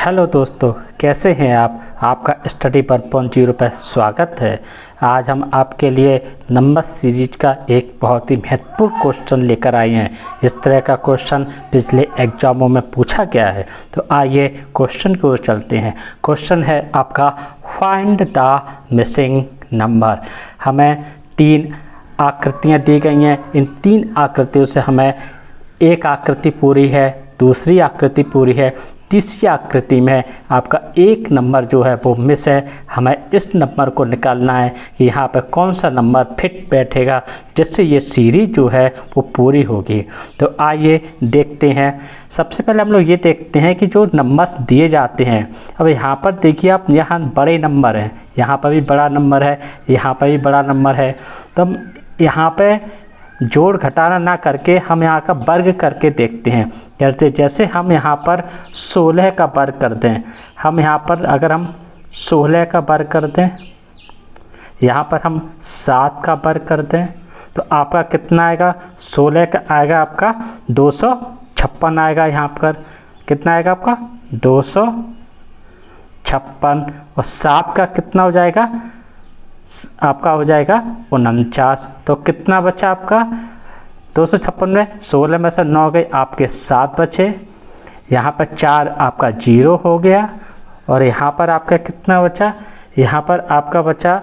Hello दोस्तों, कैसे हैं आप। आपका स्टडी 1.0 पर स्वागत है। आज हम आपके लिए नंबर सीरीज का एक बहुत ही महत्वपूर्ण क्वेश्चन लेकर आए हैं। इस तरह का क्वेश्चन पिछले एग्जामों में पूछा गया है, तो आइए क्वेश्चन की ओर चलते हैं। क्वेश्चन है आपका फाइंड द मिसिंग नंबर। हमें 3 आकृतियाँ दी गई हैं। इन 3 आकृतियों से हमें एक आकृति पूरी है, दूसरी आकृति पूरी है, तीसरी आकृति में आपका एक नंबर जो है वो मिस है। हमें इस नंबर को निकालना है कि यहाँ पर कौन सा नंबर फिट बैठेगा जिससे ये सीरीज जो है वो पूरी होगी। तो आइए देखते हैं। सबसे पहले हम लोग ये देखते हैं कि जो नंबर्स दिए जाते हैं, अब यहाँ पर देखिए आप, यहाँ बड़े नंबर हैं, यहाँ पर भी बड़ा नंबर है, यहाँ पर भी बड़ा नंबर है। तो हम यहाँ पे जोड़ घटाना ना करके हम यहाँ का वर्ग करके देखते हैं। जैसे हम यहाँ पर 16 का वर्ग कर दें, हम यहाँ पर अगर हम 16 का वर्ग कर दें, यहाँ पर हम 7 का वर्ग कर दें, तो आपका कितना आएगा। 16 का आएगा आपका 256 आएगा। यहाँ पर कितना आएगा आपका 256, और 7 का कितना हो जाएगा, आपका हो जाएगा 49। तो कितना बचा आपका 256 में 16 में से 9 गए, आपके 7 बचे। यहाँ पर 4 आपका 0 हो गया, और यहाँ पर आपका कितना बचा, यहाँ पर आपका बचा,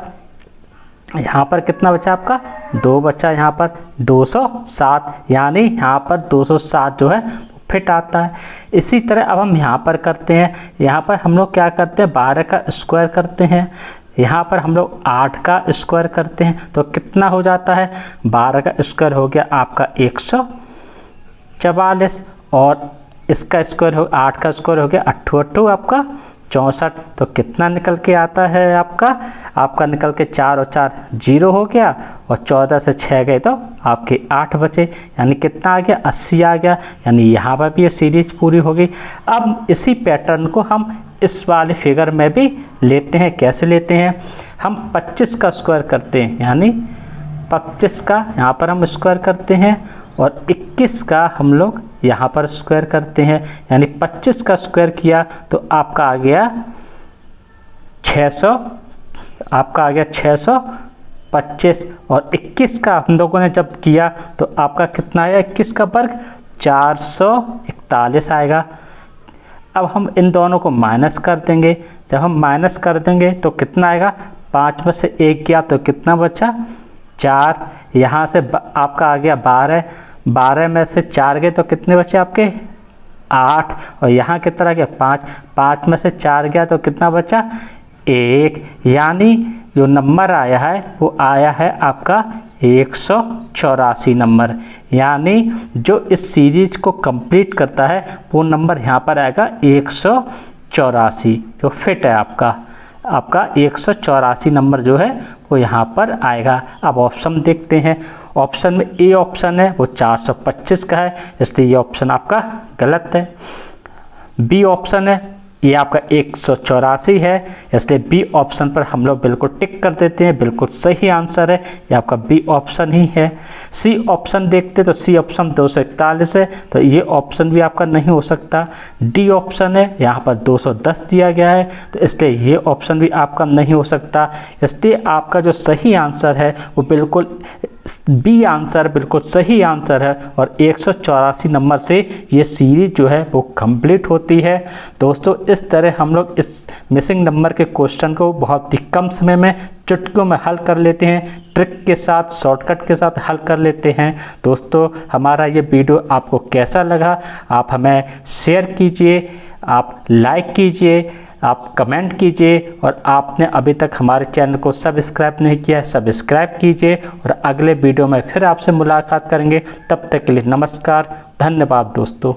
यहाँ पर कितना बचा आपका 2 बचा। यहाँ पर 207, यानी यहाँ पर 207 जो है फिट आता है। इसी तरह अब हम यहाँ पर करते हैं। यहाँ पर हम लोग क्या करते हैं, 12 का स्क्वायर करते हैं। यहाँ पर हम लोग 8 का स्क्वायर करते हैं, तो कितना हो जाता है, 12 का स्क्वायर हो गया आपका 144, और इसका स्क्वायर हो 8 का स्क्वायर हो गया 8 आपका 64। तो कितना निकल के आता है आपका निकल के 4 और 4 0 हो गया, और 14 से 6 गए तो आपके 8 बचे, यानी कितना आ गया 80 आ गया। यानी यहाँ पर भी ये सीरीज पूरी हो गई। अब इसी पैटर्न को हम इस वाले फिगर में भी लेते हैं। कैसे लेते हैं, हम 25 का स्क्वायर करते हैं, यानी 25 का यहाँ पर हम स्क्वायर करते हैं, और 21 का हम लोग यहाँ पर स्क्वायर करते हैं। यानी 25 का स्क्वायर किया तो आपका आ गया 600, आपका आ गया 625, और 21 का हम लोगों ने जब किया तो आपका कितना आया, 21 का वर्ग 441 आएगा। अब हम इन दोनों को माइनस कर देंगे। जब हम माइनस कर देंगे तो कितना आएगा, 5 में से 1 गया तो कितना बचा 4। यहाँ से आपका आ गया 12, 12 में से 4 गए तो कितने बचे आपके 8, और यहाँ कितना गया 5, 5 में से 4 गया तो कितना बचा 1। यानी जो नंबर आया है वो आया है आपका 184 नंबर। यानी जो इस सीरीज को कंप्लीट करता है वो नंबर यहाँ पर आएगा 184, जो फिट है आपका 184 नंबर जो है वो यहाँ पर आएगा। अब ऑप्शन देखते हैं। ऑप्शन में ए ऑप्शन है वो 425 का है, इसलिए ये ऑप्शन आपका गलत है। बी ऑप्शन है ये आपका 184 है, इसलिए बी ऑप्शन पर हम लोग बिल्कुल टिक कर देते हैं, बिल्कुल सही आंसर है, ये आपका बी ऑप्शन ही है। सी ऑप्शन देखते तो सी ऑप्शन 241 है, तो ये ऑप्शन भी आपका नहीं हो सकता। डी ऑप्शन है, यहाँ पर 210 दिया गया है, तो इसलिए ये ऑप्शन भी आपका नहीं हो सकता। इसलिए आपका जो सही आंसर है वो बिल्कुल बी आंसर बिल्कुल सही आंसर है, और 184 नंबर से ये सीरीज जो है वो कंप्लीट होती है। दोस्तों, इस तरह हम लोग इस मिसिंग नंबर के क्वेश्चन को बहुत ही कम समय में चुटकियों में हल कर लेते हैं, ट्रिक के साथ, शॉर्टकट के साथ हल कर लेते हैं। दोस्तों, हमारा ये वीडियो आपको कैसा लगा, आप हमें शेयर कीजिए, आप लाइक कीजिए, आप कमेंट कीजिए, और आपने अभी तक हमारे चैनल को सब्सक्राइब नहीं किया है, सब्सक्राइब कीजिए। और अगले वीडियो में फिर आपसे मुलाकात करेंगे। तब तक के लिए नमस्कार, धन्यवाद दोस्तों।